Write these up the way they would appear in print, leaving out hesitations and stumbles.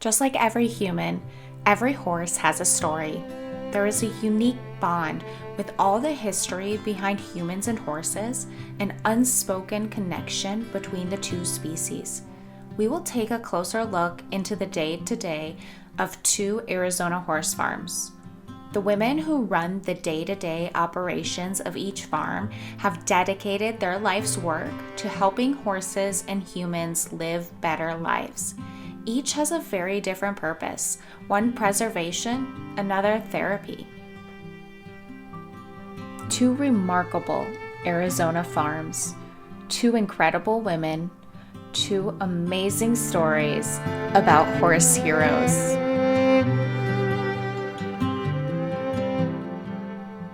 Just like every human, every horse has a story. There is a unique bond with all the history behind humans and horses, an unspoken connection between the two species. We will take a closer look into the day-to-day of two Arizona horse farms. The women who run the day-to-day operations of each farm have dedicated their life's work to helping horses and humans live better lives. Each has a very different purpose, one preservation, another therapy. Two remarkable Arizona farms, two incredible women, two amazing stories about horse heroes.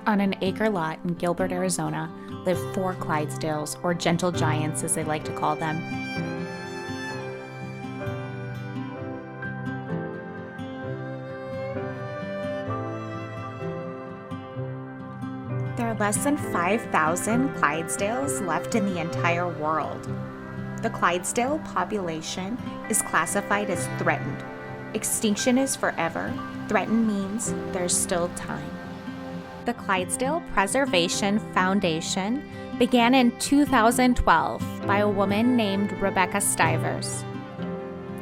On an acre lot in Gilbert, Arizona, live 4 Clydesdales, or gentle giants as they like to call them. There are less than 5,000 Clydesdales left in the entire world. The Clydesdale population is classified as threatened. Extinction is forever. Threatened means there's still time. The Clydesdale Preservation Foundation began in 2012 by a woman named Rebecca Stivers.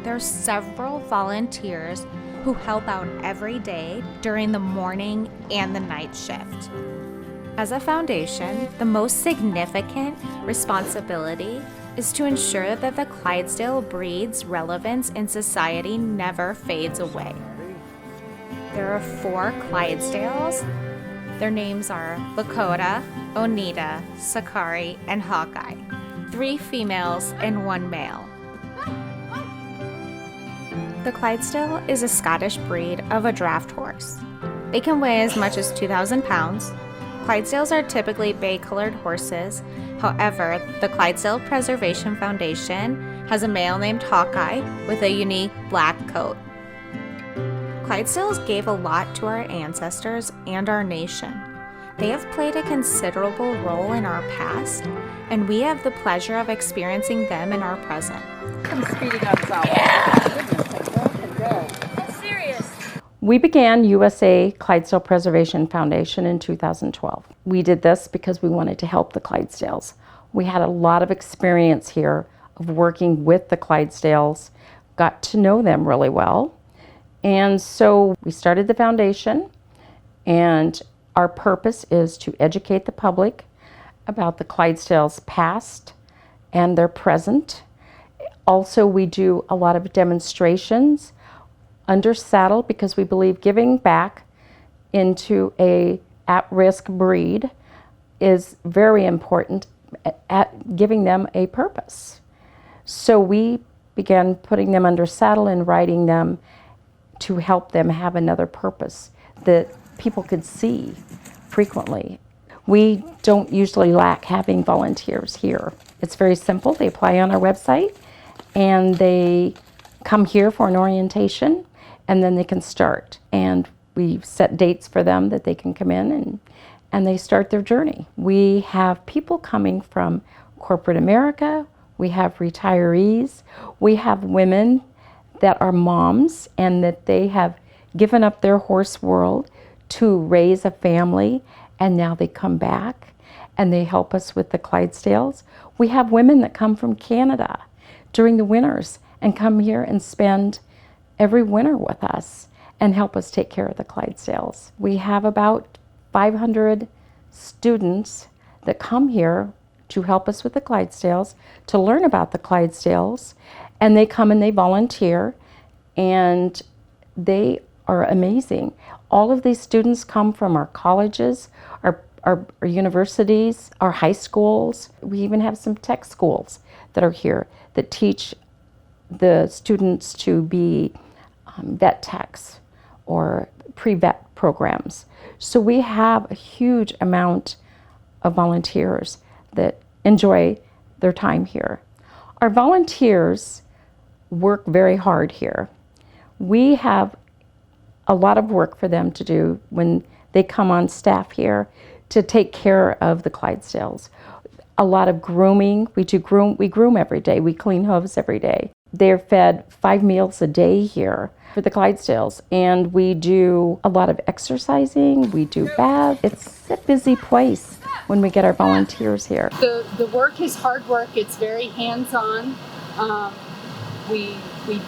There are several volunteers who help out every day during the morning and the night shift. As a foundation, the most significant responsibility is to ensure that the Clydesdale breed's relevance in society never fades away. There are 4 Clydesdales. Their names are Lakota, Oneida, Sakari, and Hawkeye. 3 females and 1 male. The Clydesdale is a Scottish breed of a draft horse. They can weigh as much as 2,000 pounds. Clydesdales are typically bay-colored horses. However, the Clydesdale Preservation Foundation has a male named Hawkeye with a unique black coat. Clydesdales gave a lot to our ancestors and our nation. They have played a considerable role in our past, and we have the pleasure of experiencing them in our present. I'm speeding up south. We began USA Clydesdale Preservation Foundation in 2012. We did this because we wanted to help the Clydesdales. We had a lot of experience here of working with the Clydesdales, got to know them really well. And so we started the foundation, and our purpose is to educate the public about the Clydesdales' past and their present. Also, we do a lot of demonstrations under saddle because we believe giving back into a at-risk breed is very important at giving them a purpose. So we began putting them under saddle and riding them to help them have another purpose that people could see frequently. We don't usually lack having volunteers here. It's very simple. They apply on our website and they come here for an orientation, and then they can start. And we set dates for them that they can come in and they start their journey. We have people coming from corporate America. We have retirees. We have women that are moms and that they have given up their horse world to raise a family, and now they come back and they help us with the Clydesdales. We have women that come from Canada during the winters and come here and spend every winter with us and help us take care of the Clydesdales. We have about 500 students that come here to help us with the Clydesdales, to learn about the Clydesdales, and they come and they volunteer, and they are amazing. All of these students come from our colleges, our universities, our high schools. We even have some tech schools that are here that teach the students to be vet techs or pre-vet programs. So we have a huge amount of volunteers that enjoy their time here. Our volunteers work very hard here. We have a lot of work for them to do when they come on staff here to take care of the Clydesdales. A lot of grooming. We groom every day. We clean hooves every day. They're fed 5 meals a day here for the Clydesdales, and we do a lot of exercising, we do baths. It's a busy place when we get our volunteers here. The work is hard work. It's very hands-on. We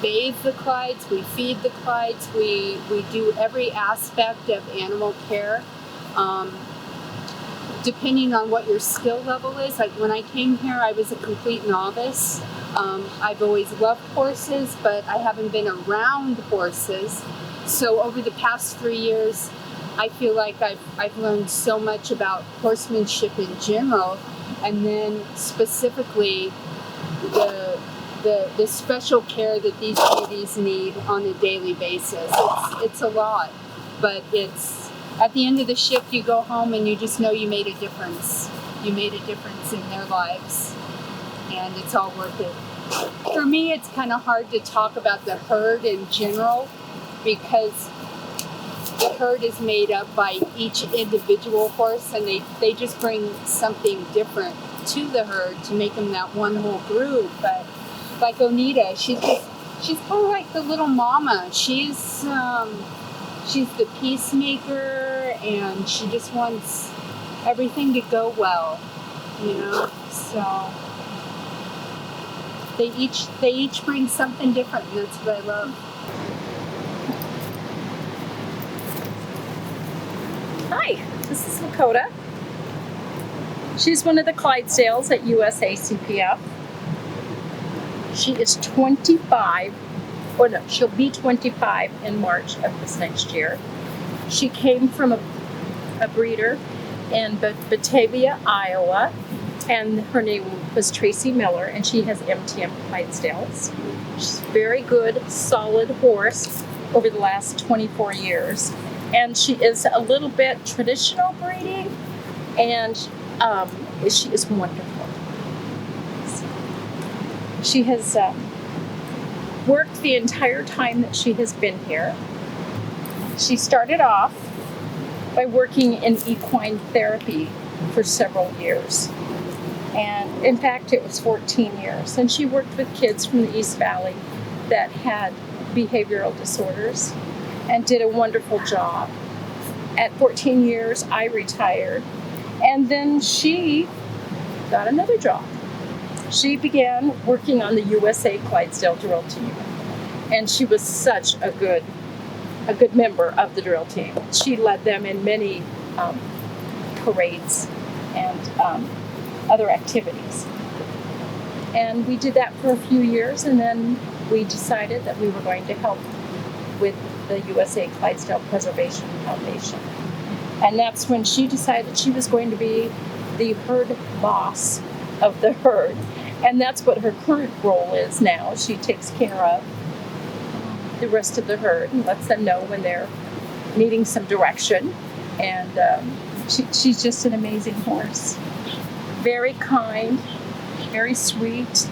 bathe the Clydes, we feed the Clydes, we do every aspect of animal care. Depending on what your skill level is, like when I came here, I was a complete novice. I've always loved horses, but I haven't been around horses. So over the past 3 years, I feel like I've learned so much about horsemanship in general, and then specifically the special care that these beauties need on a daily basis. It's a lot, but it's at the end of the shift, you go home and you just know you made a difference. You made a difference in their lives, and it's all worth it. For me, it's kind of hard to talk about the herd in general because the herd is made up by each individual horse, and they just bring something different to the herd to make them that one whole group. But like Onita, she's kind of like the little mama. She's the peacemaker, and she just wants everything to go well, you know. So they each bring something different, and that's what I love. Hi, this is Lakota. She's one of the Clydesdales at USACPF. She is 25, or no, she'll be 25 in March of this next year. She came from a breeder in Batavia, Iowa, and her name was Tracy Miller, and she has MTM Clydesdales. She's a very good, solid horse over the last 24 years. And she is a little bit traditional breeding, and she is wonderful. She has worked the entire time that she has been here. She started off by working in equine therapy for several years. And in fact, it was 14 years. And she worked with kids from the East Valley that had behavioral disorders and did a wonderful job. At 14 years, I retired. And then she got another job. She began working on the USA Clydesdale drill team. And she was such a good member of the drill team. She led them in many parades and other activities. And we did that for a few years, and then we decided that we were going to help with the USA Clydesdale Preservation Foundation. And that's when she decided she was going to be the herd boss of the herd. And that's what her current role is now. She takes care of the rest of the herd and lets them know when they're needing some direction. And she's just an amazing horse. Very kind, very sweet.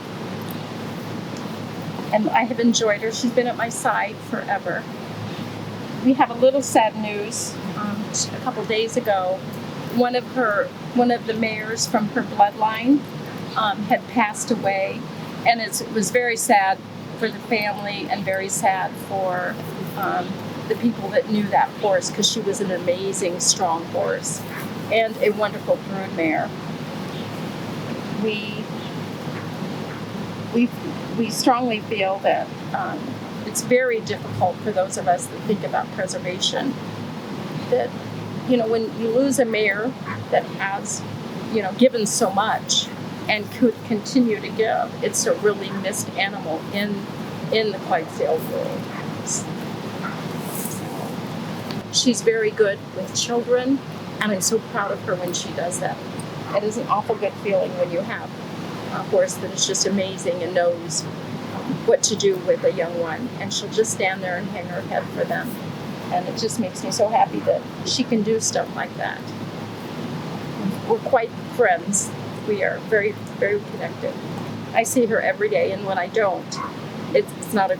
And I have enjoyed her. She's been at my side forever. We have a little sad news. A couple days ago, one of the mares from her bloodline had passed away, and it was very sad for the family and very sad for the people that knew that horse, because she was an amazing, strong horse and a wonderful brood mare. We strongly feel that it's very difficult for those of us that think about preservation, that, you know, when you lose a mare that has, you know, given so much and could continue to give, it's a really missed animal in the Clydesdale world. She's very good with children, and I'm so proud of her when she does that. It is an awful good feeling when you have a horse that is just amazing and knows what to do with a young one, and she'll just stand there and hang her head for them. And it just makes me so happy that she can do stuff like that. We're quite friends. We are very, very connected. I see her every day, and when I don't, it's not a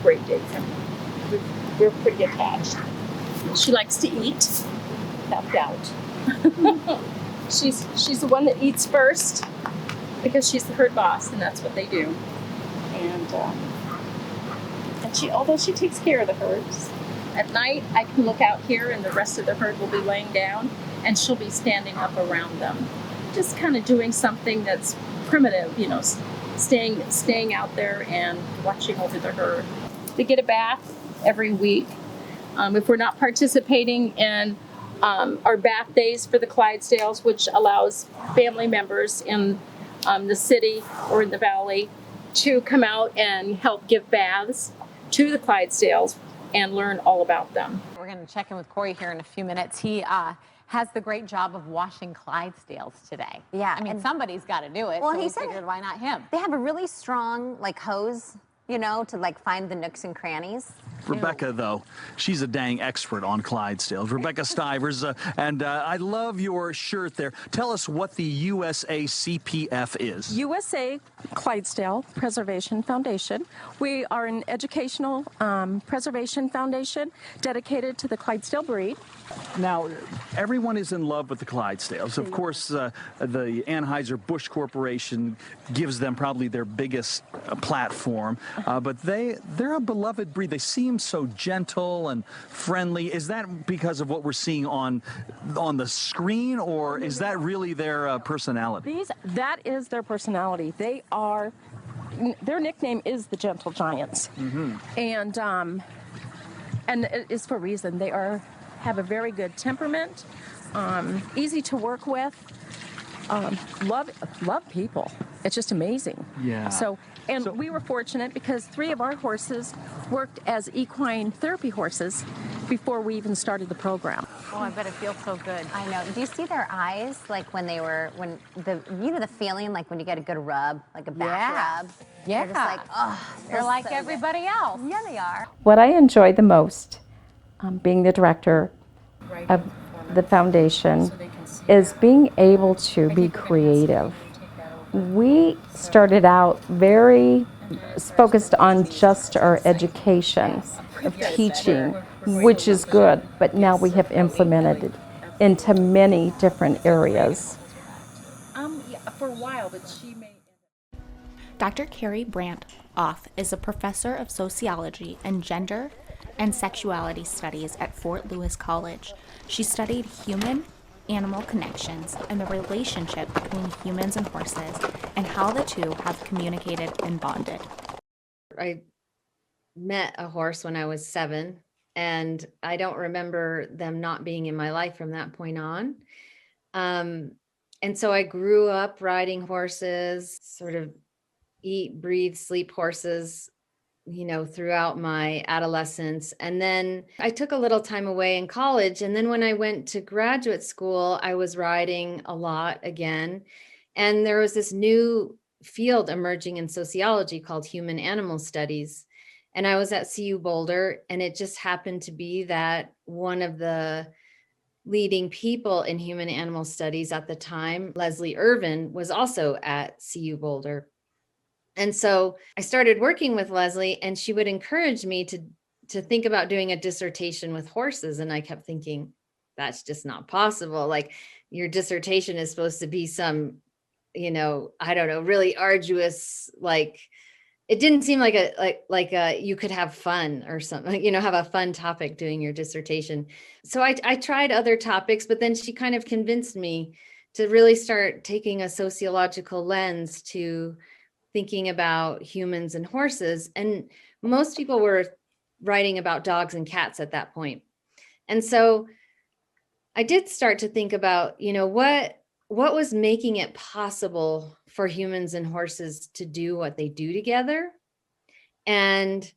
great day for me. We're pretty attached. She likes to eat, without doubt. She's the one that eats first, because she's the herd boss, and that's what they do. And and she, although she takes care of the herds, at night I can look out here and the rest of the herd will be laying down and she'll be standing up around them, just kind of doing something that's primitive, you know, staying out there and watching over the herd. They get a bath every week. If we're not participating in our bath days for the Clydesdales, which allows family members in the city or in the valley to come out and help give baths to the Clydesdales and learn all about them. We're going to check in with Corey here in a few minutes. He has the great job of washing Clydesdales today. Yeah, I mean, and somebody's got to do it. Well, so he we said figured, why not him? they have a really strong like hose, you know, to like find the nooks and crannies. Rebecca, though, she's a dang expert on Clydesdales. Rebecca Stivers, and I love your shirt there. Tell us what the USA CPF is. USA Clydesdale Preservation Foundation. We are an educational preservation foundation dedicated to the Clydesdale breed. Now, everyone is in love with the Clydesdales. Of course, the Anheuser-Busch Corporation gives them probably their biggest platform, but they're a beloved breed. They seem so gentle and friendly. Is that because of what we're seeing on the screen, or is that really their personality? That is their personality. Their nickname is the Gentle Giants, and it is for a reason. They have a very good temperament, easy to work with, love people. It's just amazing. Yeah. So we were fortunate because 3 of our horses worked as equine therapy horses before we even started the program. Oh, I bet it feels so good. I know. Do you see their eyes like when the feeling like when you get a good rub, like a back rub? Yeah. They're just like, oh, They're like so everybody else. good. Yeah, they are. What I enjoy the most, being the director of the foundation, is being able to be creative. We started out very focused on just our education of teaching, which is good, but now we have implemented it into many different areas. For a while, but she may. Dr. Carrie Brandt Off is a professor of sociology and gender and sexuality studies at Fort Lewis College. She studied human-animal connections and the relationship between humans and horses and how the two have communicated and bonded. I met a horse when I was 7, and I don't remember them not being in my life from that point on. And so I grew up riding horses, sort of eat, breathe, sleep horses, you know, throughout my adolescence. And then I took a little time away in college. And then when I went to graduate school, I was riding a lot again. And there was this new field emerging in sociology called human animal studies. And I was at CU Boulder, and it just happened to be that one of the leading people in human animal studies at the time, Leslie Irvin, was also at CU Boulder. And so I started working with Leslie, and she would encourage me to think about doing a dissertation with horses. And I kept thinking, that's just not possible. Like, your dissertation is supposed to be some, you know, I don't know, really arduous, like, it didn't seem like you could have fun or something, you know, have a fun topic doing your dissertation. So I tried other topics, but then she kind of convinced me to really start taking a sociological lens to thinking about humans and horses. And most people were writing about dogs and cats at that point. And so I did start to think about, you know, what was making it possible for humans and horses to do what they do together? And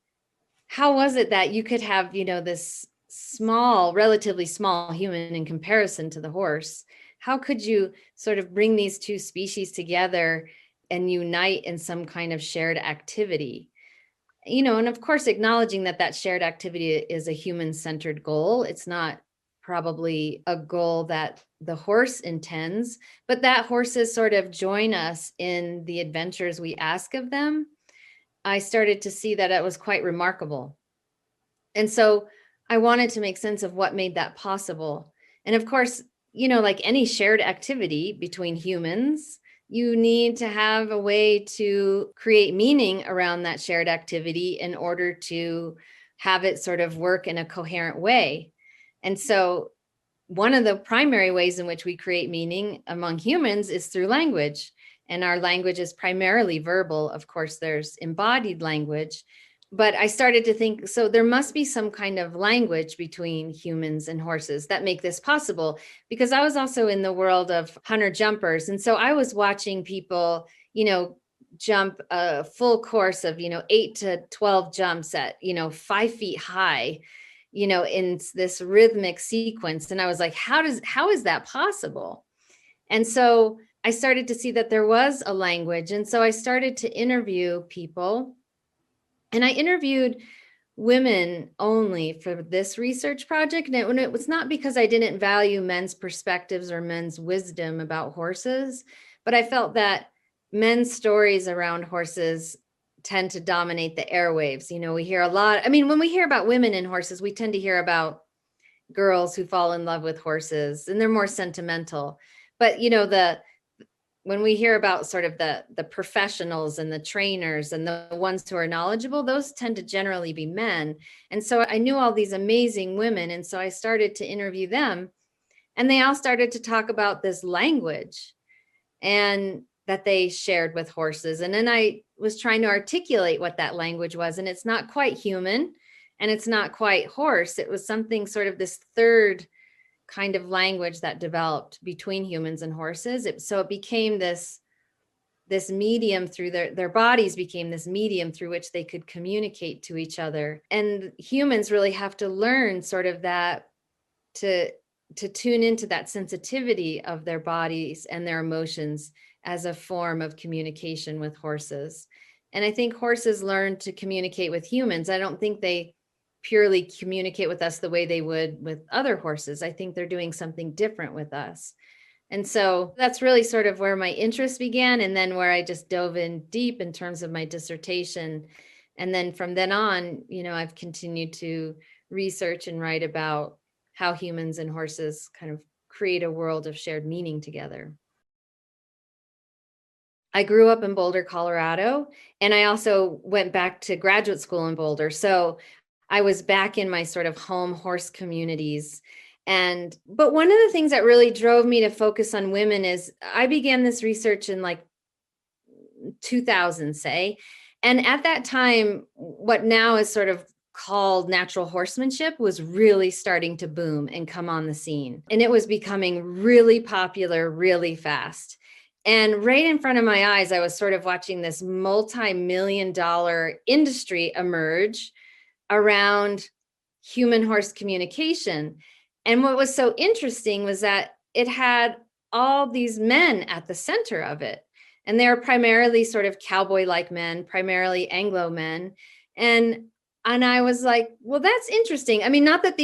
how was it that you could have, you know, this small, relatively small human in comparison to the horse? How could you sort of bring these two species together and unite in some kind of shared activity? You know, and of course, acknowledging that shared activity is a human-centered goal. It's not probably a goal that the horse intends, but that horses sort of join us in the adventures we ask of them. I started to see that it was quite remarkable. And so I wanted to make sense of what made that possible. And of course, you know, like any shared activity between humans, you need to have a way to create meaning around that shared activity in order to have it sort of work in a coherent way. And so one of the primary ways in which we create meaning among humans is through language. And our language is primarily verbal. Of course, there's embodied language. But I started to think, so there must be some kind of language between humans and horses that make this possible, because I was also in the world of hunter jumpers. And so I was watching people, jump a full course of, 8 to 12 jumps at, 5 feet high, in this rhythmic sequence. And I was like, how is that possible? And so I started to see that there was a language. And so I started to interview people. And I interviewed women only for this research project. And it was not because I didn't value men's perspectives or men's wisdom about horses, but I felt that men's stories around horses tend to dominate the airwaves. We hear a lot. I mean, when we hear about women and horses, we tend to hear about girls who fall in love with horses, and they're more sentimental. But, when we hear about sort of the professionals and the trainers and the ones who are knowledgeable, those tend to generally be men. And so I knew all these amazing women. And so I started to interview them, and they all started to talk about this language and that they shared with horses. And then I was trying to articulate what that language was. And it's not quite human, and it's not quite horse. It was something sort of this third kind of language that developed between humans and horses. So it became this medium through their bodies became this medium through which they could communicate to each other. And humans really have to learn sort of that to tune into that sensitivity of their bodies and their emotions as a form of communication with horses. And I think horses learn to communicate with humans. I don't think they purely communicate with us the way they would with other horses. I think they're doing something different with us. And so that's really sort of where my interest began, and then where I just dove in deep in terms of my dissertation. And then from then on, I've continued to research and write about how humans and horses kind of create a world of shared meaning together. I grew up in Boulder, Colorado, and I also went back to graduate school in Boulder. So I was back in my sort of home horse communities. But one of the things that really drove me to focus on women is I began this research in like 2000, say. And at that time, what now is sort of called natural horsemanship was really starting to boom and come on the scene. And it was becoming really popular really fast. And right in front of my eyes, I was sort of watching this multi-million-dollar industry emerge around human horse communication. And what was so interesting was that it had all these men at the center of it. And they were primarily sort of cowboy-like men, primarily Anglo men. And I was like, well, that's interesting. I mean, not that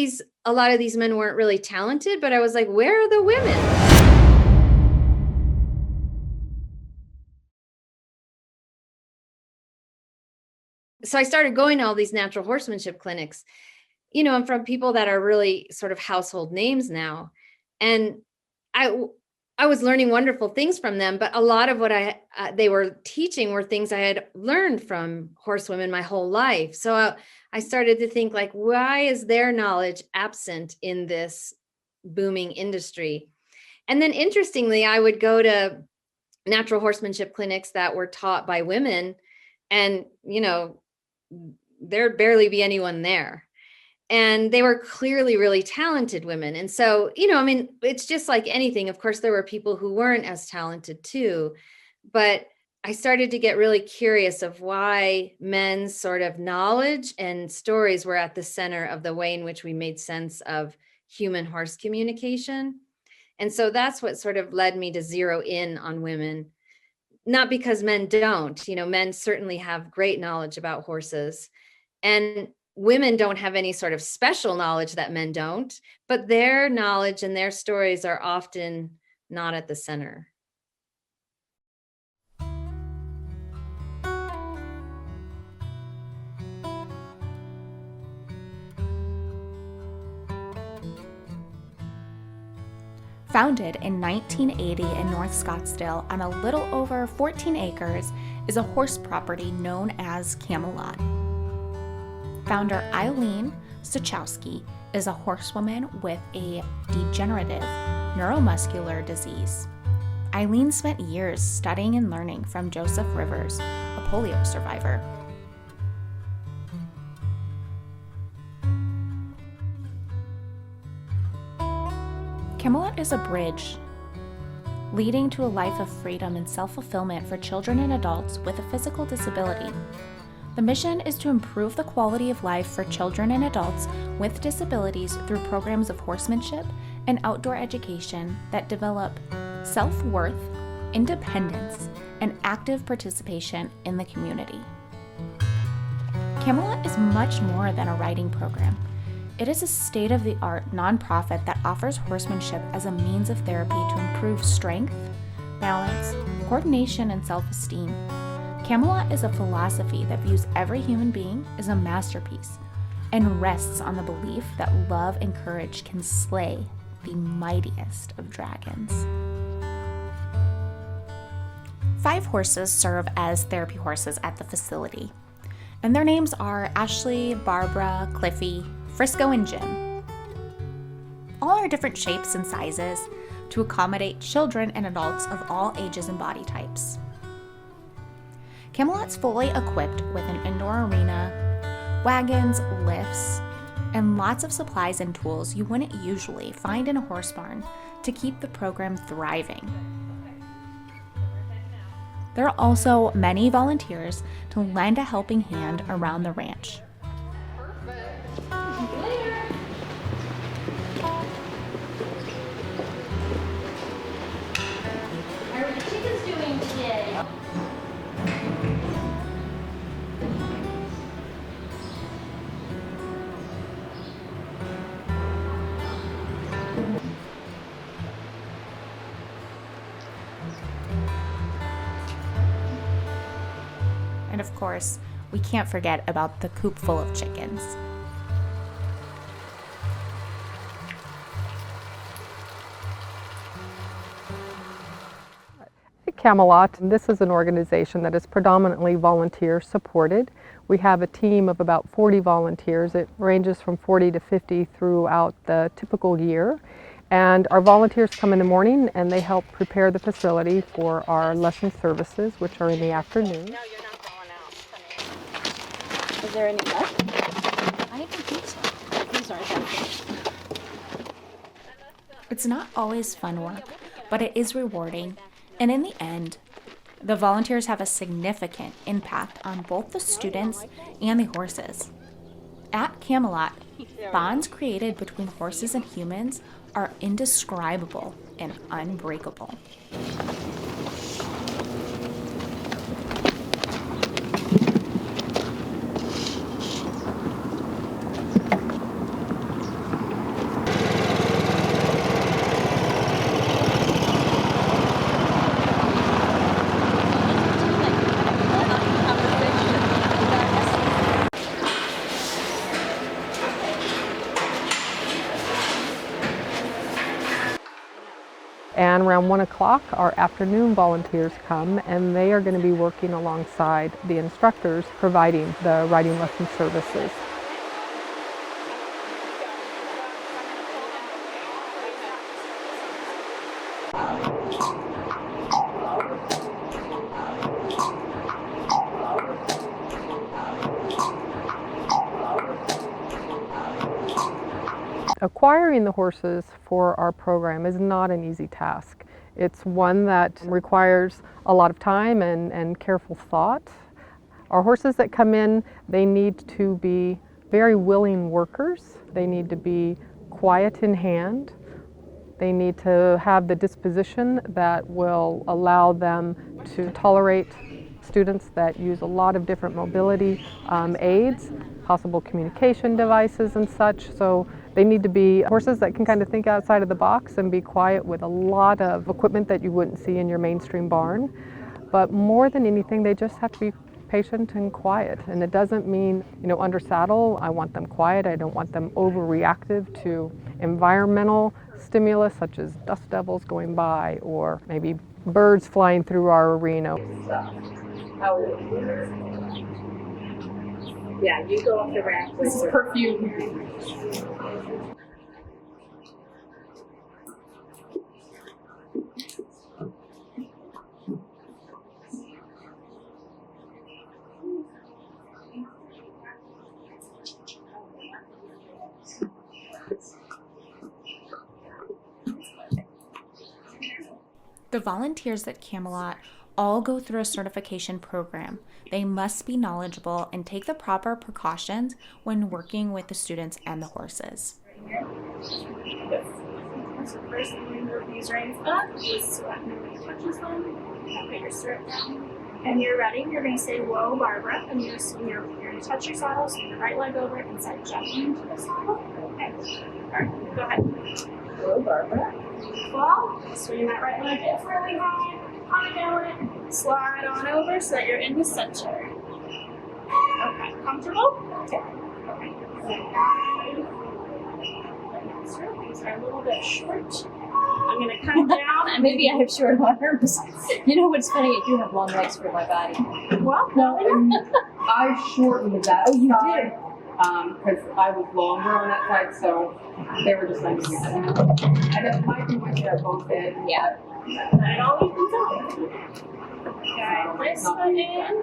a lot of these men weren't really talented, but I was like, where are the women? So I started going to all these natural horsemanship clinics, and from people that are really sort of household names now. And I was learning wonderful things from them, but a lot of what they were teaching were things I had learned from horsewomen my whole life. So I started to think, like, why is their knowledge absent in this booming industry? And then interestingly, I would go to natural horsemanship clinics that were taught by women, and, there'd barely be anyone there. And they were clearly really talented women. And so, it's just like anything. Of course, there were people who weren't as talented too. But I started to get really curious of why men's sort of knowledge and stories were at the center of the way in which we made sense of human horse communication. And so that's what sort of led me to zero in on women. Not because men don't, men certainly have great knowledge about horses. And women don't have any sort of special knowledge that men don't, but their knowledge and their stories are often not at the center. Founded in 1980 in North Scottsdale on a little over 14 acres is a horse property known as Camelot. Founder Eileen Stachowski is a horsewoman with a degenerative neuromuscular disease. Eileen spent years studying and learning from Joseph Rivers, a polio survivor. Camelot is a bridge leading to a life of freedom and self-fulfillment for children and adults with a physical disability. The mission is to improve the quality of life for children and adults with disabilities through programs of horsemanship and outdoor education that develop self-worth, independence, and active participation in the community. Camelot is much more than a riding program. It is a state-of-the-art nonprofit that offers horsemanship as a means of therapy to improve strength, balance, coordination, and self-esteem. Camelot is a philosophy that views every human being as a masterpiece and rests on the belief that love and courage can slay the mightiest of dragons. 5 horses serve as therapy horses at the facility, and their names are Ashley, Barbara, Cliffy, Frisco, and Jim. All are different shapes and sizes to accommodate children and adults of all ages and body types. Camelot's fully equipped with an indoor arena, wagons, lifts, and lots of supplies and tools you wouldn't usually find in a horse barn to keep the program thriving. There are also many volunteers to lend a helping hand around the ranch. And of course, we can't forget about the coop full of chickens. Camelot, this is an organization that is predominantly volunteer supported. We have a team of about 40 volunteers. It ranges from 40 to 50 throughout the typical year. And our volunteers come in the morning and they help prepare the facility for our lesson services, which are in the afternoon. Is there any left? I don't think so. These aren't that. It's not always fun work, but it is rewarding. And in the end, the volunteers have a significant impact on both the students and the horses. At Camelot, bonds created between horses and humans are indescribable and unbreakable. And around 1 o'clock, our afternoon volunteers come, and they are going to be working alongside the instructors providing the riding lesson services. Acquiring the horses for our program is not an easy task. It's one that requires a lot of time and careful thought. Our horses that come in, they need to be very willing workers. They need to be quiet in hand. They need to have the disposition that will allow them to tolerate students that use a lot of different mobility aids, possible communication devices and such. So they need to be horses that can kind of think outside of the box and be quiet with a lot of equipment that you wouldn't see in your mainstream barn. But more than anything, they just have to be patient and quiet. And it doesn't mean, under saddle, I want them quiet. I don't want them overreactive to environmental stimulus such as dust devils going by or maybe birds flying through our arena. Yeah, you go up the ramp. This is perfume. The volunteers at Camelot all go through a certification program. They must be knowledgeable and take the proper precautions when working with the students and the horses. So first, I'm going to move these reins up, just so that nobody touches them. Put your stirrup down. And you're ready. You're going to say, "Whoa, Barbara," and you're going to touch your saddle, swing your right leg over and start jumping into the saddle. Okay. All right, go ahead. "Whoa, Barbara." Well, swing that right leg up really high. Hightail it. Slide on over so that you're in the center. Okay, comfortable? Okay. These are a little bit short. I'm going to come down and maybe I have short arms. You know what's funny? I do have long legs for my body. Well, no, I shortened that. Oh, you did? Because I was longer on that side, so they were just like, I don't might be with you both did. Yeah. It always comes out. Okay, this one in.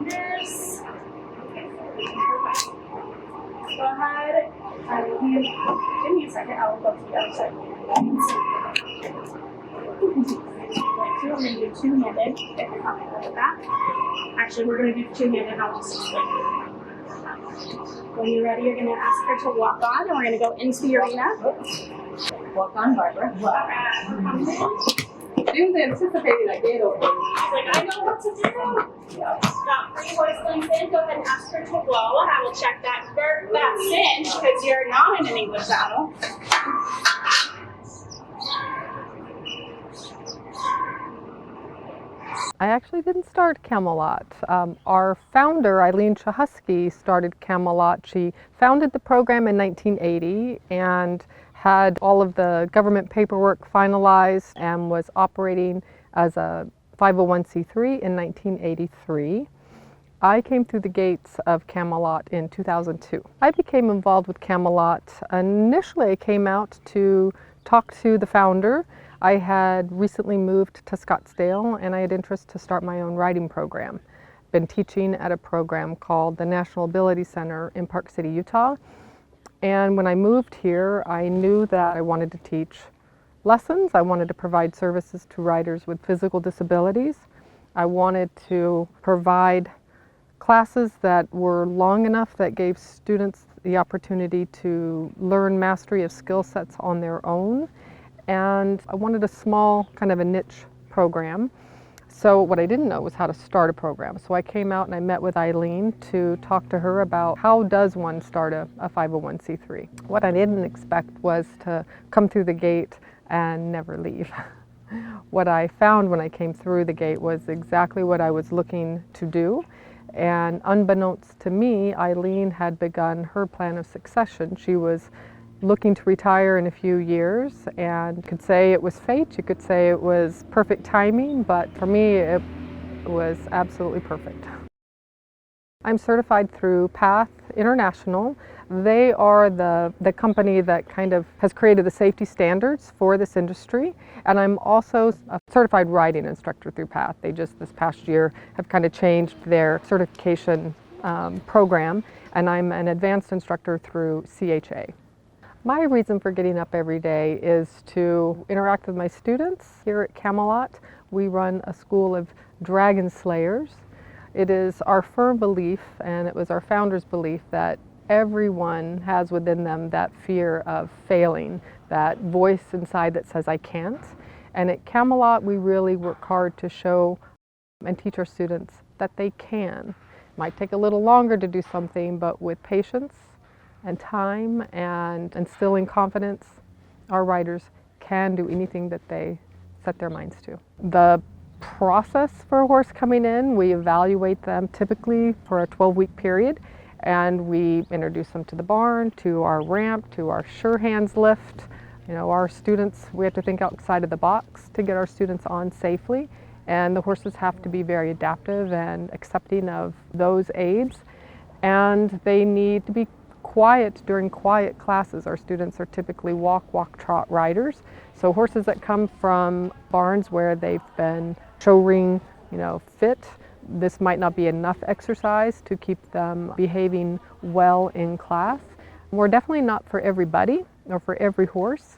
This. Go ahead. Give me a second. I'll go to the other side. I'm going to do two-handed. If you're comfortable with that. Actually, we're going to do two-handed. I'll just explain. When you're ready, you're going to ask her to walk on, and we're going to go into the arena. Walk on, Barbara. She was anticipating a gate opening. Like, I know what to do. Got 3 horse lengths in. Go ahead and ask her to blow, and I will check that cinch because you're not in an English saddle. I actually didn't start Camelot. Our founder, Eileen Chahusky, started Camelot. She founded the program in 1980 and had all of the government paperwork finalized and was operating as a 501c3 in 1983. I came through the gates of Camelot in 2002. I became involved with Camelot. Initially, I came out to talk to the founder. I had recently moved to Scottsdale and I had interest to start my own riding program. Been teaching at a program called the National Ability Center in Park City, Utah. And when I moved here, I knew that I wanted to teach lessons. I wanted to provide services to riders with physical disabilities. I wanted to provide classes that were long enough that gave students the opportunity to learn mastery of skill sets on their own. And I wanted a small kind of a niche program. So what I didn't know was how to start a program. So I came out and I met with Eileen to talk to her about how does one start a 501c3. What I didn't expect was to come through the gate and never leave. What I found when I came through the gate was exactly what I was looking to do. And unbeknownst to me, Eileen had begun her plan of succession. She was looking to retire in a few years, and you could say it was fate, you could say it was perfect timing, but for me it was absolutely perfect. I'm certified through PATH International. They are the company that kind of has created the safety standards for this industry, and I'm also a certified riding instructor through PATH. They just this past year have kind of changed their certification program, and I'm an advanced instructor through CHA. My reason for getting up every day is to interact with my students. Here at Camelot, we run a school of dragon slayers. It is our firm belief, and it was our founder's belief, that everyone has within them that fear of failing, that voice inside that says, I can't. And at Camelot, we really work hard to show and teach our students that they can. It might take a little longer to do something, but with patience and time and instilling confidence, our riders can do anything that they set their minds to. The process for a horse coming in. We evaluate them typically for a 12-week period, and we introduce them to the barn, to our ramp, to our sure hands lift. You know, our students, we have to think outside of the box to get our students on safely, and the horses have to be very adaptive and accepting of those aids, and they need to be quiet during quiet classes. Our students are typically walk, trot riders. So horses that come from barns where they've been show ring, fit, this might not be enough exercise to keep them behaving well in class. We're definitely not for everybody or for every horse.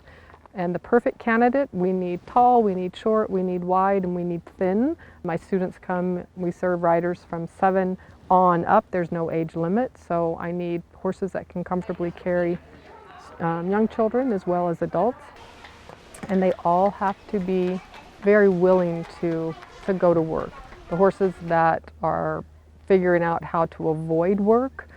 And the perfect candidate, we need tall, we need short, we need wide, and we need thin. My students come, we serve riders from 7 on up. There's no age limit, so I need horses that can comfortably carry young children as well as adults. And they all have to be very willing to go to work. The horses that are figuring out how to avoid work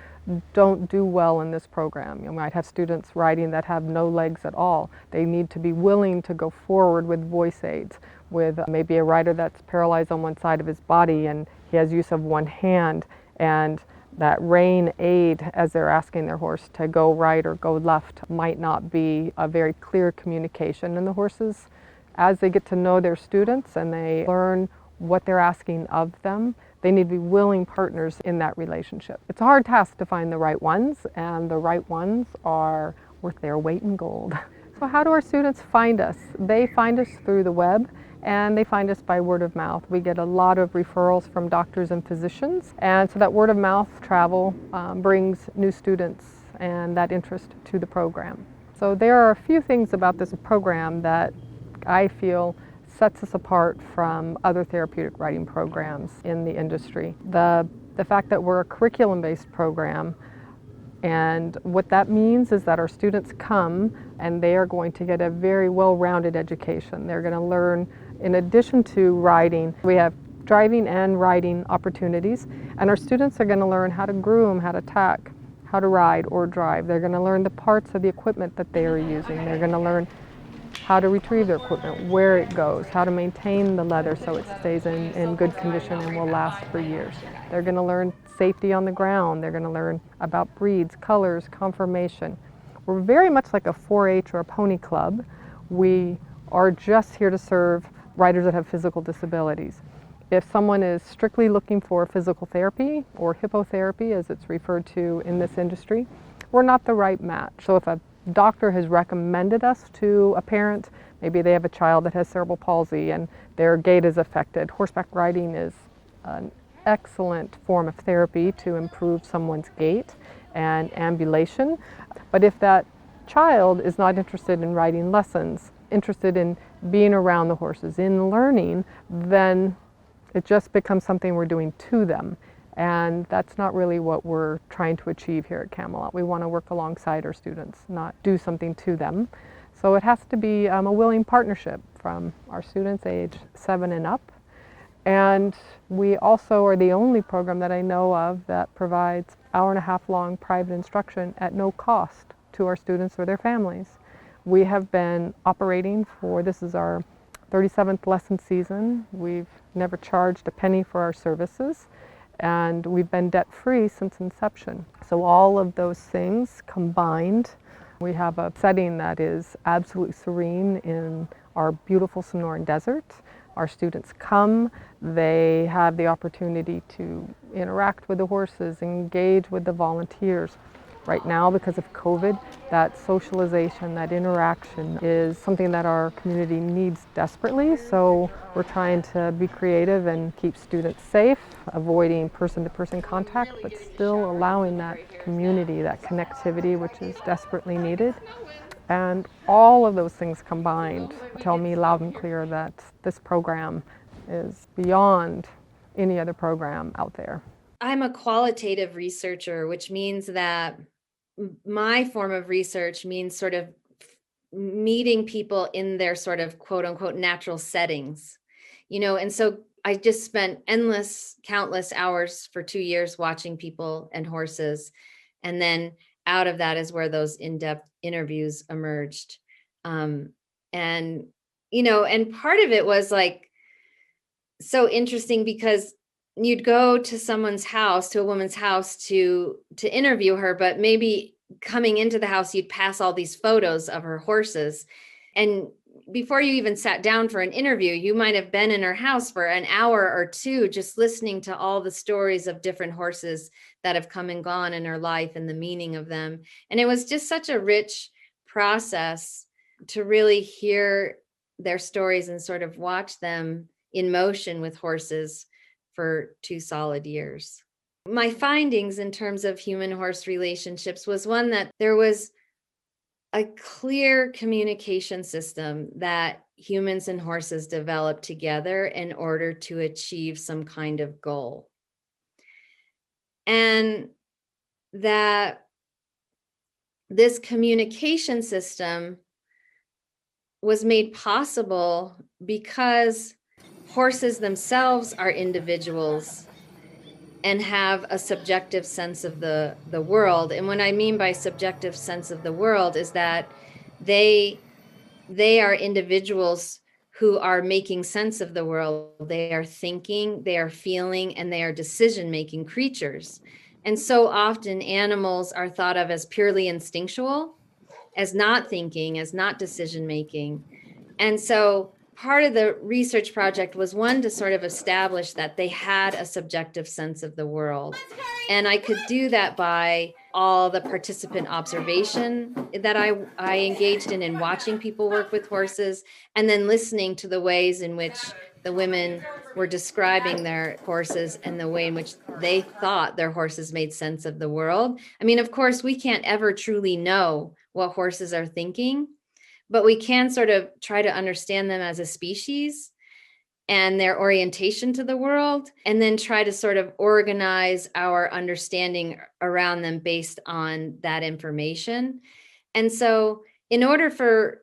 don't do well in this program. You might have students riding that have no legs at all. They need to be willing to go forward with voice aids, with maybe a rider that's paralyzed on one side of his body and he has use of one hand, and that rein aid as they're asking their horse to go right or go left might not be a very clear communication. And the horses, as they get to know their students and they learn what they're asking of them, they need to be willing partners in that relationship. It's a hard task to find the right ones, and the right ones are worth their weight in gold. So how do our students find us? They find us through the web, and they find us by word of mouth. We get a lot of referrals from doctors and physicians, and so that word of mouth travel brings new students and that interest to the program. So there are a few things about this program that I feel sets us apart from other therapeutic riding programs in the industry. The fact that we're a curriculum-based program, and what that means is that our students come and they are going to get a very well-rounded education. They're going to learn, in addition to riding, we have driving and riding opportunities, and our students are going to learn how to groom, how to tack, how to ride or drive. They're going to learn the parts of the equipment that they are using. They're going to learn how to retrieve their equipment, where it goes, how to maintain the leather so it stays in good condition and will last for years. They're going to learn safety on the ground. They're going to learn about breeds, colors, conformation. We're very much like a 4-H or a pony club. We are just here to serve riders that have physical disabilities. If someone is strictly looking for physical therapy or hippotherapy, as it's referred to in this industry, we're not the right match. So if a doctor has recommended us to a parent, maybe they have a child that has cerebral palsy and their gait is affected, horseback riding is an excellent form of therapy to improve someone's gait and ambulation. But if that child is not interested in riding lessons, interested in being around the horses, in learning, then it just becomes something we're doing to them. And that's not really what we're trying to achieve here at Camelot. We want to work alongside our students, not do something to them. So it has to be a willing partnership from our students age 7 and up. And we also are the only program that I know of that provides hour-and-a-half-long private instruction at no cost to our students or their families. We have been operating this is our 37th lesson season. We've never charged a penny for our services, and we've been debt-free since inception. So all of those things combined, we have a setting that is absolutely serene in our beautiful Sonoran Desert. Our students come, they have the opportunity to interact with the horses, engage with the volunteers. Right now, because of COVID, that socialization, that interaction is something that our community needs desperately. So we're trying to be creative and keep students safe, avoiding person-to-person contact, but still allowing that community, that connectivity, which is desperately needed. And all of those things combined tell me loud and clear that this program is beyond any other program out there. I'm a qualitative researcher, which means that my form of research means sort of meeting people in their sort of quote unquote natural settings, and so I just spent countless hours for 2 years watching people and horses. And then out of that is where those in-depth interviews emerged. And part of it was like, so interesting because you'd go to someone's house, to a woman's house to interview her, but maybe coming into the house, you'd pass all these photos of her horses. And before you even sat down for an interview, you might have been in her house for an hour or two, just listening to all the stories of different horses that have come and gone in her life and the meaning of them. And it was just such a rich process to really hear their stories and sort of watch them in motion with horses for 2 solid years. My findings in terms of human-horse relationships was one that there was a clear communication system that humans and horses develop together in order to achieve some kind of goal. And that this communication system was made possible because horses themselves are individuals and have a subjective sense of the world. And what I mean by subjective sense of the world is that they are individuals who are making sense of the world. They are thinking, they are feeling, and they are decision-making creatures. And so often animals are thought of as purely instinctual, as not thinking, as not decision-making. And so part of the research project was one to sort of establish that they had a subjective sense of the world. And I could do that by all the participant observation that I engaged in watching people work with horses, and then listening to the ways in which the women were describing their horses and the way in which they thought their horses made sense of the world. I mean, of course, we can't ever truly know what horses are thinking, but we can sort of try to understand them as a species and their orientation to the world, and then try to sort of organize our understanding around them based on that information. And so in order for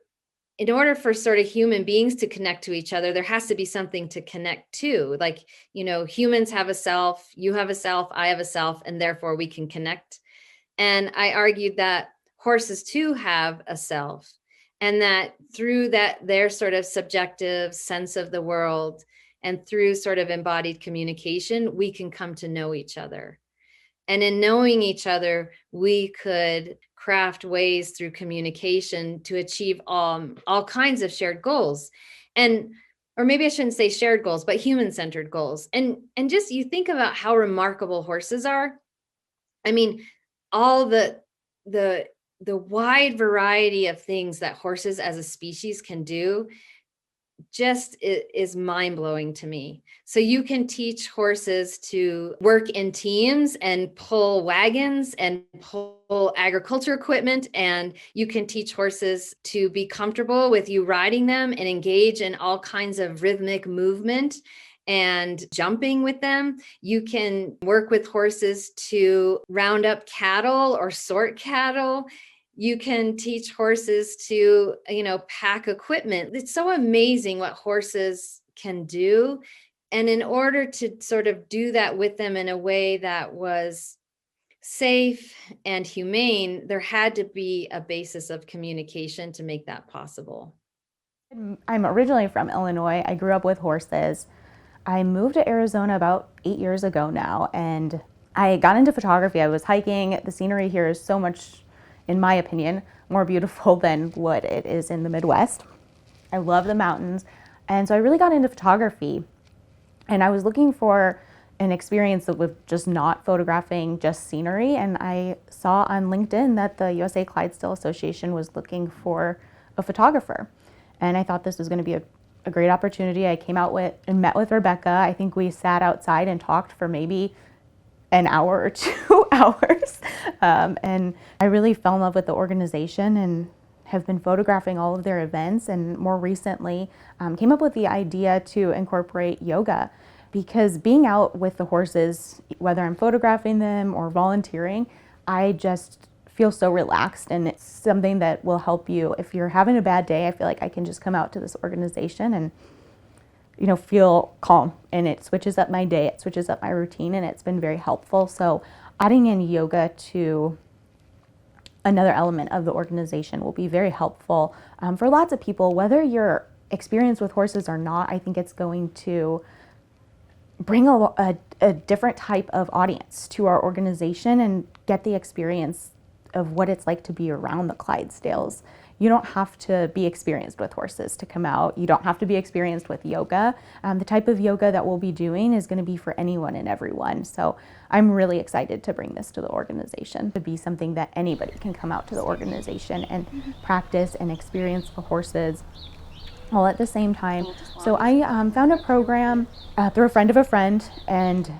sort of human beings to connect to each other, there has to be something to connect to. Like, you know, humans have a self, you have a self, I have a self, and therefore we can connect. And I argued that horses too have a self, and that through that, their sort of subjective sense of the world and through sort of embodied communication, we can come to know each other. And in knowing each other, we could craft ways through communication to achieve all kinds of shared goals. And, or maybe I shouldn't say shared goals, but human-centered goals. And just you think about how remarkable horses are. I mean, all the wide variety of things that horses as a species can do just is mind-blowing to me. So you can teach horses to work in teams and pull wagons and pull agriculture equipment, and you can teach horses to be comfortable with you riding them and engage in all kinds of rhythmic movement and jumping with them. You can work with horses to round up cattle or sort cattle. You can teach horses to, you know, pack equipment. It's so amazing what horses can do. And in order to sort of do that with them in a way that was safe and humane, there had to be a basis of communication to make that possible. I'm originally from Illinois. I grew up with horses. I moved to Arizona about 8 years ago now, and I got into photography. I was hiking. The scenery here is so much, in my opinion, more beautiful than what it is in the Midwest. I love the mountains. And so I really got into photography, and I was looking for an experience that was just not photographing just scenery. And I saw on LinkedIn that the USA Clydesdale Association was looking for a photographer. And I thought this was going to be a great opportunity. I came out and met with Rebecca. I think we sat outside and talked for maybe an hour or 2 hours. And I really fell in love with the organization and have been photographing all of their events, and more recently came up with the idea to incorporate yoga, because being out with the horses, whether I'm photographing them or volunteering, I just feel so relaxed, and it's something that will help you. If you're having a bad day, I feel like I can just come out to this organization and, you know, feel calm, and it switches up my day, it switches up my routine, and it's been very helpful. So adding in yoga to another element of the organization will be very helpful for lots of people, whether you're experienced with horses or not. I think it's going to bring a different type of audience to our organization and get the experience of what it's like to be around the Clydesdales. You don't have to be experienced with horses to come out. You don't have to be experienced with yoga. The type of yoga that we'll be doing is going to be for anyone and everyone. So I'm really excited to bring this to the organization, to be something that anybody can come out to the organization and practice and experience the horses all at the same time. So I found a program through a friend of a friend, and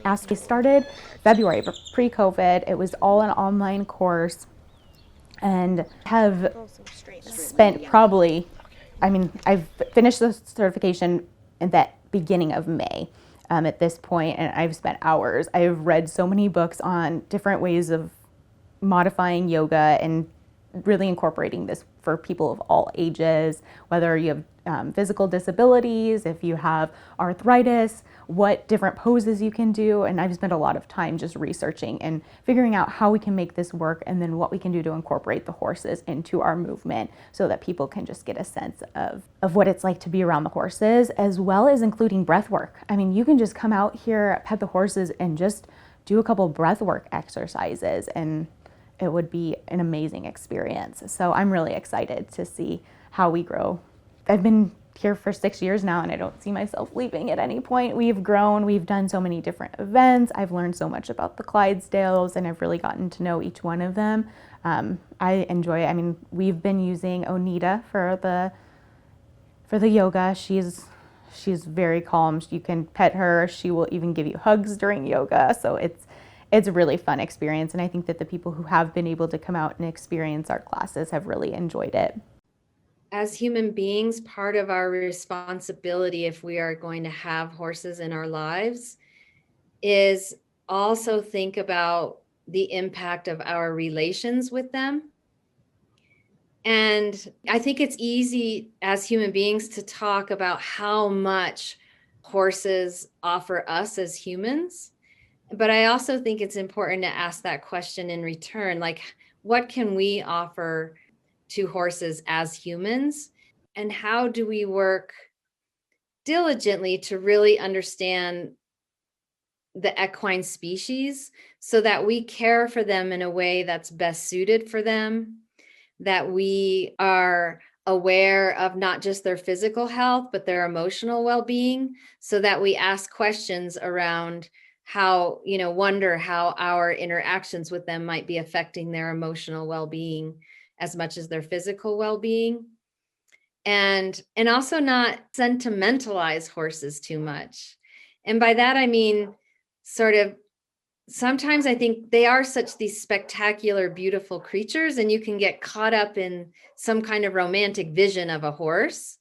asked. We started February, pre-COVID. It was all an online course, and have spent probably, I've finished the certification in that beginning of May at this point, and I've spent hours. I've read so many books on different ways of modifying yoga and really incorporating this for people of all ages, whether you have physical disabilities, if you have arthritis, what different poses you can do. And I've spent a lot of time just researching and figuring out how we can make this work, and then what we can do to incorporate the horses into our movement so that people can just get a sense of what it's like to be around the horses, as well as including breath work. I mean, you can just come out here, pet the horses, and just do a couple breath work exercises, and it would be an amazing experience. So I'm really excited to see how we grow. I've been here for 6 years now, and I don't see myself leaving at any point. We've grown, we've done so many different events. I've learned so much about the Clydesdales, and I've really gotten to know each one of them. I enjoy it. We've been using Onita for the yoga. She's very calm. You can pet her. She will even give you hugs during yoga. So it's a really fun experience, and I think that the people who have been able to come out and experience our classes have really enjoyed it. As human beings, part of our responsibility, if we are going to have horses in our lives, is also think about the impact of our relations with them. And I think it's easy as human beings to talk about how much horses offer us as humans. But I also think it's important to ask that question in return, like, what can we offer to horses as humans? And how do we work diligently to really understand the equine species so that we care for them in a way that's best suited for them, that we are aware of not just their physical health, but their emotional well-being, so that we ask questions around how, wonder how our interactions with them might be affecting their emotional well-being as much as their physical well-being. And also not sentimentalize horses too much. And by that, I mean, sort of, sometimes I think they are these spectacular, beautiful creatures, and you can get caught up in some kind of romantic vision of a horse.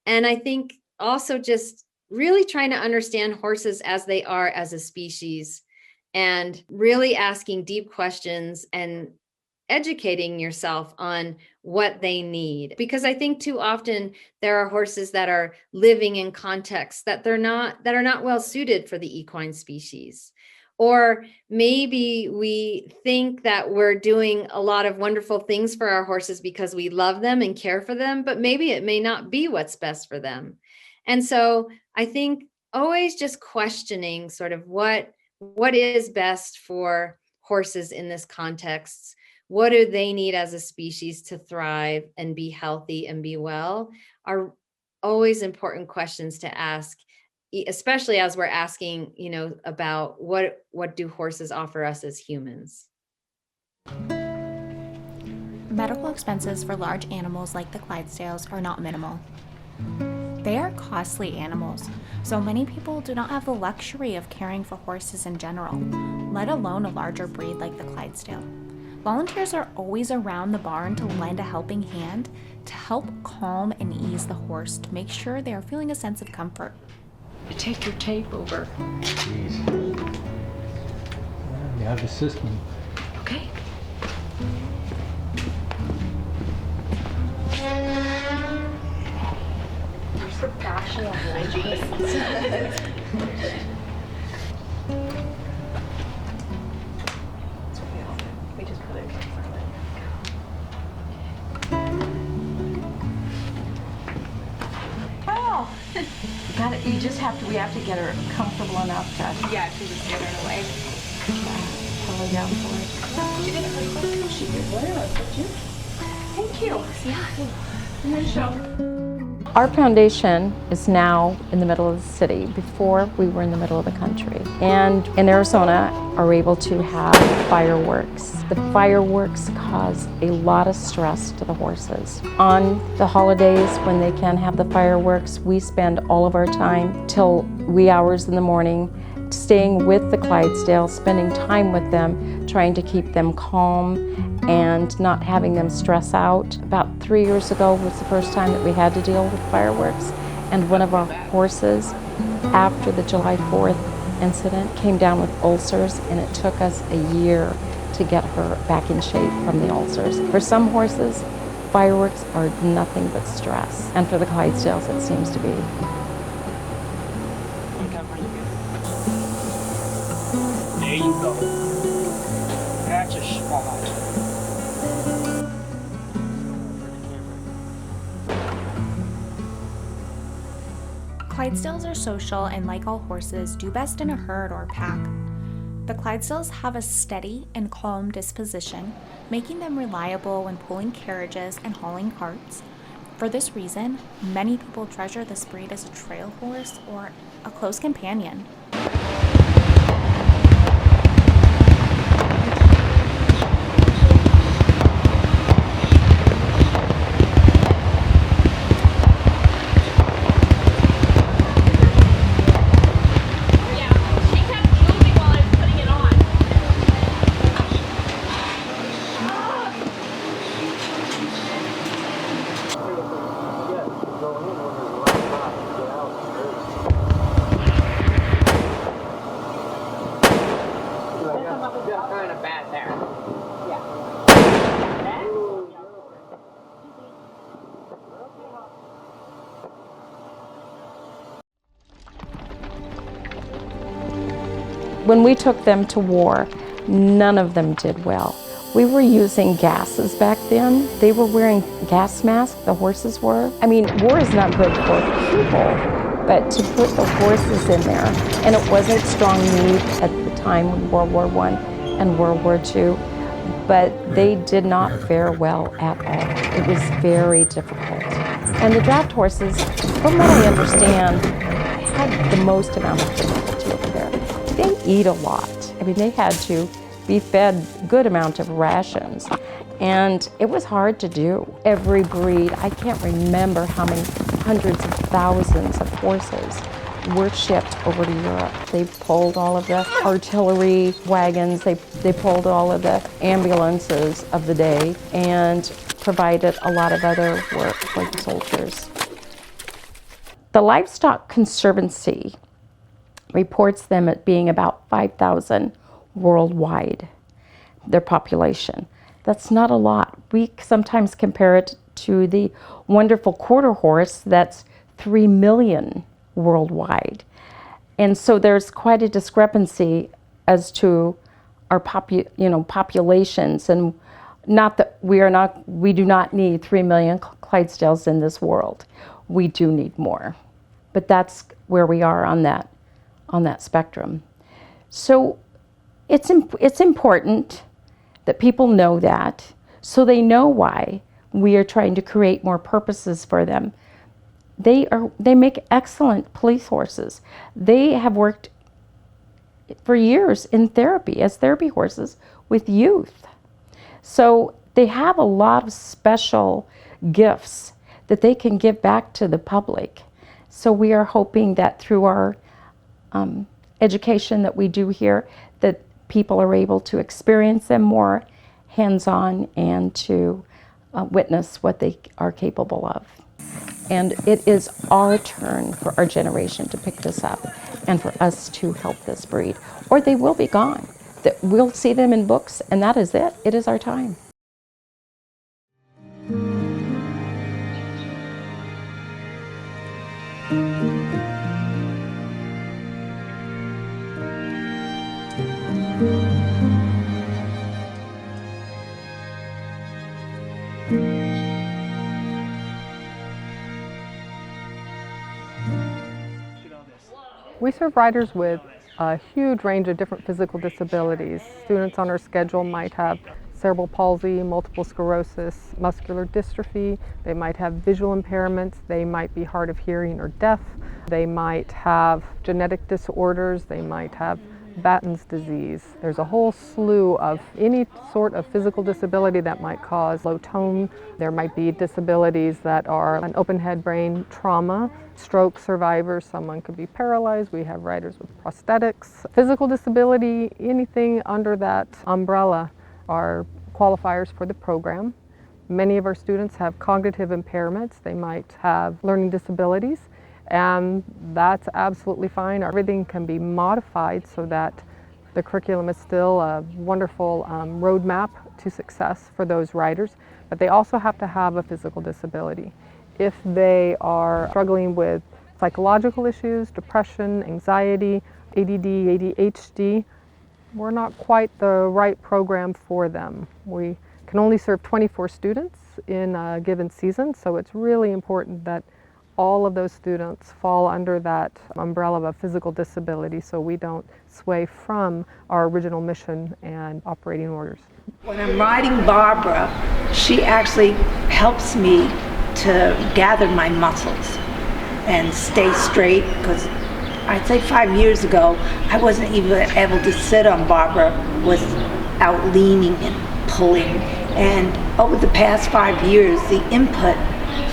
And I think also just really trying to understand horses as they are as a species, and really asking deep questions and educating yourself on what they need. Because I think too often there are horses that are living in contexts that are not well suited for the equine species. Or maybe we think that we're doing a lot of wonderful things for our horses because we love them and care for them, but maybe it may not be what's best for them. And so I think always just questioning sort of what is best for horses in this context. What do they need as a species to thrive and be healthy and be well, are always important questions to ask, especially as we're asking, about what do horses offer us as humans. Medical expenses for large animals like the Clydesdales are not minimal. They are costly animals, so many people do not have the luxury of caring for horses in general, let alone a larger breed like the Clydesdale. Volunteers are always around the barn to lend a helping hand, to help calm and ease the horse, to make sure they are feeling a sense of comfort. Take your tape over. Jeez. You have the system. Okay. Professional hygiene. We just put it Oh! You just have to, we have to get her comfortable enough to. Yeah, I can just get her away. Pull her down for it. She did it pretty quick. She did well. Thank you. Yeah. And then show. Our foundation is now in the middle of the city. Before, we were in the middle of the country. And in Arizona, are able to have fireworks. The fireworks cause a lot of stress to the horses. On the holidays, when they can have the fireworks, we spend all of our time till wee hours in the morning staying with the Clydesdales, spending time with them, trying to keep them calm and not having them stress out. About 3 years ago was the first time that we had to deal with fireworks, and one of our horses, after the July 4th incident, came down with ulcers, and it took us a year to get her back in shape from the ulcers. For some horses, fireworks are nothing but stress, and for the Clydesdales it seems to be. There you go. That's a spot. Clydesdales are social and, like all horses, do best in a herd or pack. The Clydesdales have a steady and calm disposition, making them reliable when pulling carriages and hauling carts. For this reason, many people treasure this breed as a trail horse or a close companion. When we took them to war, none of them did well. We were using gases back then. They were wearing gas masks, the horses were. I mean, war is not good for people, but to put the horses in there, and it wasn't strong need at the time in World War I and World War II, but they did not fare well at all. It was very difficult. And the draft horses, from what I understand, had the most amount of difficulty over there. They eat a lot. I mean, they had to be fed a good amount of rations, and it was hard to do. Every breed, I can't remember how many hundreds of thousands of horses were shipped over to Europe. They pulled all of the artillery wagons, they pulled all of the ambulances of the day, and provided a lot of other work for the soldiers. The Livestock Conservancy reports them at being about 5,000 worldwide, their population. That's not a lot. We sometimes compare it to the wonderful quarter horse that's 3 million worldwide. And so there's quite a discrepancy as to our populations, and not that we do not need 3 million Clydesdales in this world. We do need more. But that's where we are on that spectrum. So it's important that people know that, so they know why we are trying to create more purposes for them. They make excellent police horses. They have worked for years in therapy as therapy horses with youth. So they have a lot of special gifts that they can give back to the public. So we are hoping that through our education that we do here, that people are able to experience them more hands-on and to witness what they are capable of. And it is our turn for our generation to pick this up and for us to help this breed, or they will be gone. We'll see them in books, and that is it. It is our time. We serve riders with a huge range of different physical disabilities. Students on our schedule might have cerebral palsy, multiple sclerosis, muscular dystrophy. They might have visual impairments. They might be hard of hearing or deaf. They might have genetic disorders. They might have Batten's disease. There's a whole slew of any sort of physical disability that might cause low tone. There might be disabilities that are an open head brain trauma, stroke survivors, someone could be paralyzed. We have riders with prosthetics. Physical disability, anything under that umbrella are qualifiers for the program. Many of our students have cognitive impairments. They might have learning disabilities, and that's absolutely fine. Everything can be modified so that the curriculum is still a wonderful roadmap to success for those riders, but they also have to have a physical disability. If they are struggling with psychological issues, depression, anxiety, ADD, ADHD, we're not quite the right program for them. We can only serve 24 students in a given season, so it's really important that all of those students fall under that umbrella of a physical disability so we don't sway from our original mission and operating orders. When I'm riding Barbara, she actually helps me to gather my muscles and stay straight, because I'd say 5 years ago, I wasn't even able to sit on Barbara without leaning and pulling. And over the past 5 years, the input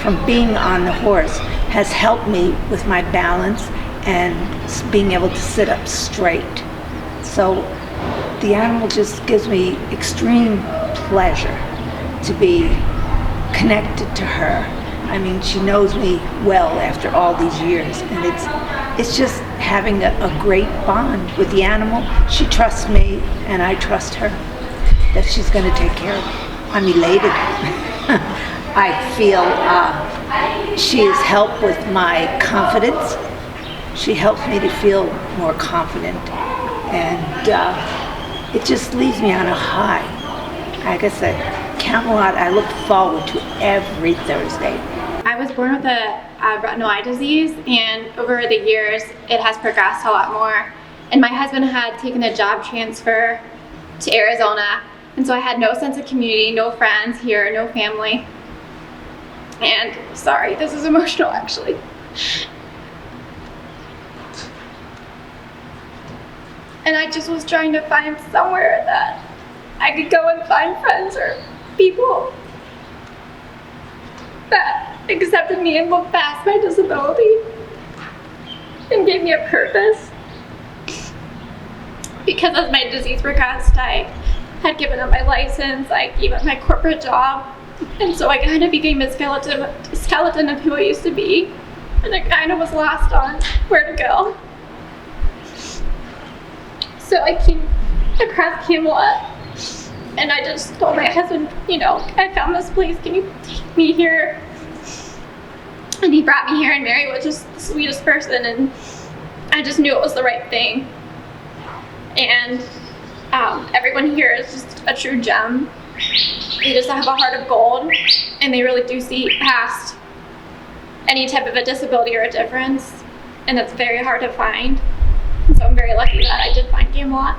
from being on the horse has helped me with my balance and being able to sit up straight. So the animal just gives me extreme pleasure to be connected to her. I mean, she knows me well after all these years, and it's just having a great bond with the animal. She trusts me, and I trust her that she's going to take care of me. I'm elated. I feel she has helped with my confidence. She helps me to feel more confident, and it just leaves me on a high. Like I said, Camelot, I look forward to every Thursday. I was born with a retinal eye disease, and over the years it has progressed a lot more. And my husband had taken a job transfer to Arizona, and so I had no sense of community, no friends here, no family. And sorry, this is emotional actually. And I just was trying to find somewhere that I could go and find friends or people that accepted me and looked past my disability and gave me a purpose. Because as my disease progressed, I had given up my license, I gave up my corporate job, and so I kind of became a skeleton of who I used to be, and I kind of was lost on where to go. So I came across Camelot, and I just told my husband, you know, I found this place, can you take me here? And he brought me here, and Mary was just the sweetest person, and I just knew it was the right thing. And everyone here is just a true gem. They just have a heart of gold, and they really do see past any type of a disability or a difference, and that's very hard to find. And so I'm very lucky that I did find Camelot.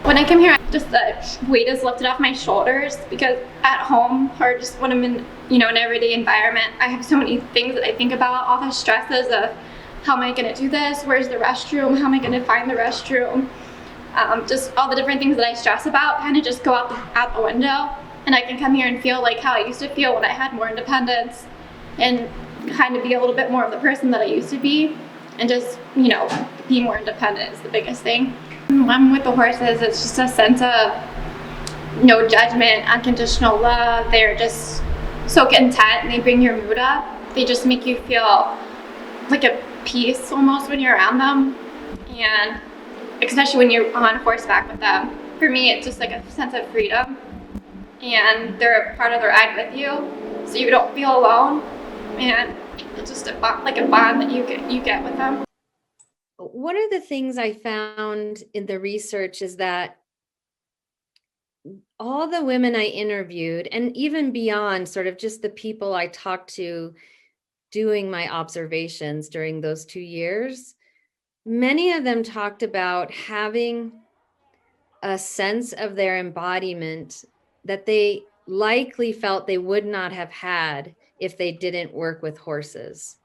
When I came here, just the weight is lifted off my shoulders, because at home, or just when I'm in, you know, an everyday environment, I have so many things that I think about, all the stresses of how am I gonna do this, where's the restroom, how am I gonna find the restroom, just all the different things that I stress about kind of just go out the window, and I can come here and feel like how I used to feel when I had more independence, and kind of be a little bit more of the person that I used to be, and just, you know, be more independent is the biggest thing. When I'm with the horses, it's just a sense of no judgment, unconditional love. They're just so content, and they bring your mood up. They just make you feel like a peace almost when you're around them, and especially when you're on horseback with them. For me, it's just like a sense of freedom, and they're a part of the ride with you, so you don't feel alone, and it's just like a bond that you get with them. One of the things I found in the research is that all the women I interviewed, and even beyond sort of just the people I talked to doing my observations during those 2 years, many of them talked about having a sense of their embodiment that they likely felt they would not have had if they didn't work with horses.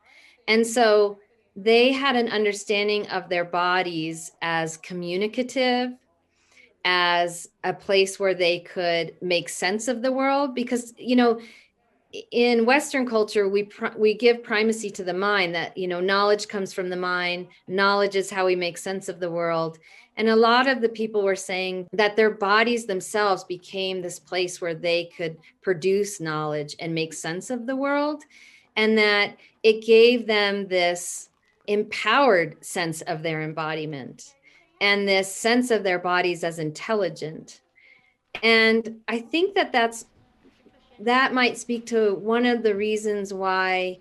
And so they had an understanding of their bodies as communicative, as a place where they could make sense of the world. Because, you know, in Western culture, we give primacy to the mind, that, you know, knowledge comes from the mind. Knowledge is how we make sense of the world. And a lot of the people were saying that their bodies themselves became this place where they could produce knowledge and make sense of the world. And that it gave them this empowered sense of their embodiment and this sense of their bodies as intelligent. And I think that might speak to one of the reasons why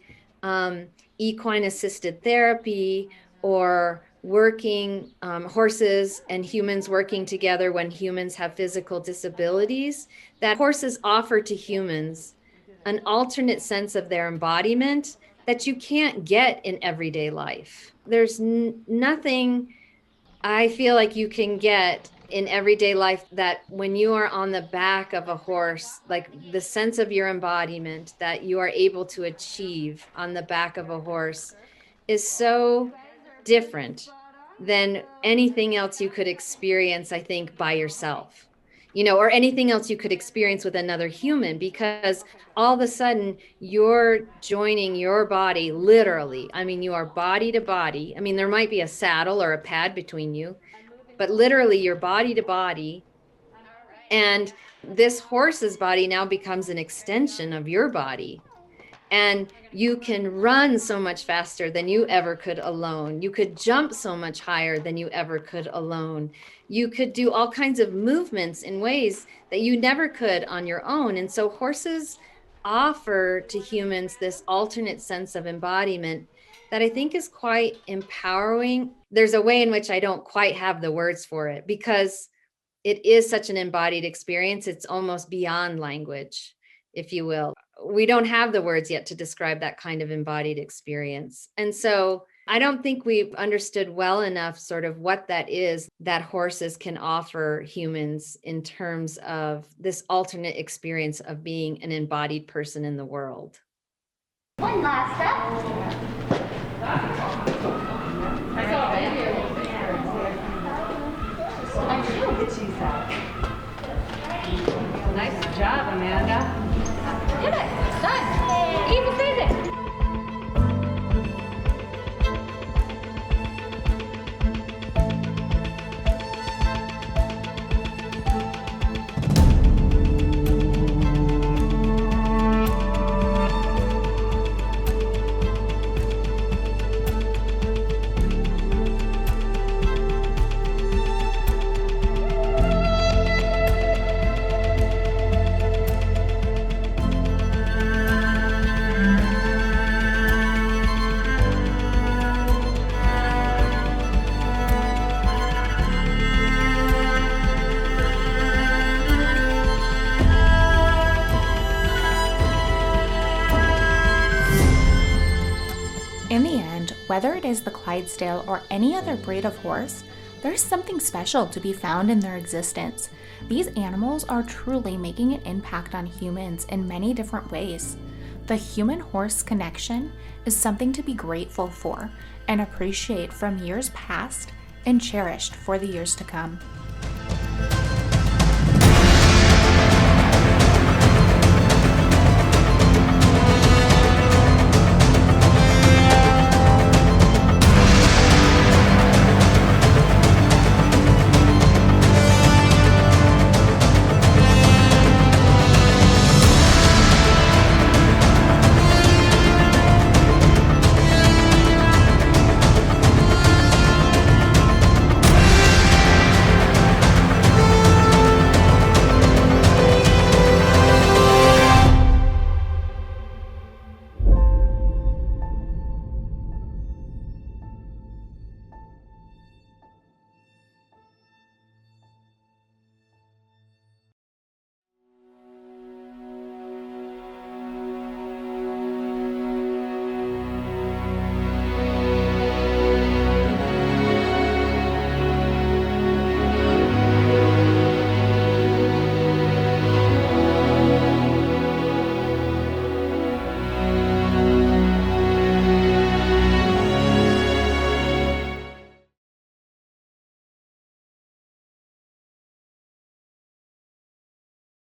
equine assisted therapy, or working horses and humans working together when humans have physical disabilities, that horses offer to humans an alternate sense of their embodiment that you can't get in everyday life. There's nothing I feel like you can get in everyday life that when you are on the back of a horse, like the sense of your embodiment that you are able to achieve on the back of a horse is so different than anything else you could experience, I think, by yourself, you know, or anything else you could experience with another human, because all of a sudden you're joining your body literally. I mean, you are body to body. I mean, there might be a saddle or a pad between you, but literally you're body to body. And this horse's body now becomes an extension of your body. And you can run so much faster than you ever could alone. You could jump so much higher than you ever could alone. You could do all kinds of movements in ways that you never could on your own. And so horses offer to humans this alternate sense of embodiment that I think is quite empowering. There's a way in which I don't quite have the words for it, because it is such an embodied experience. It's almost beyond language, if you will. We don't have the words yet to describe that kind of embodied experience. And so I don't think we've understood well enough sort of what that is that horses can offer humans in terms of this alternate experience of being an embodied person in the world. One last step. Nice job, Amanda. Did it. It's done. Easy peasy. In the end, whether it is the Clydesdale or any other breed of horse, there's something special to be found in their existence. These animals are truly making an impact on humans in many different ways. The human-horse connection is something to be grateful for and appreciate from years past and cherished for the years to come.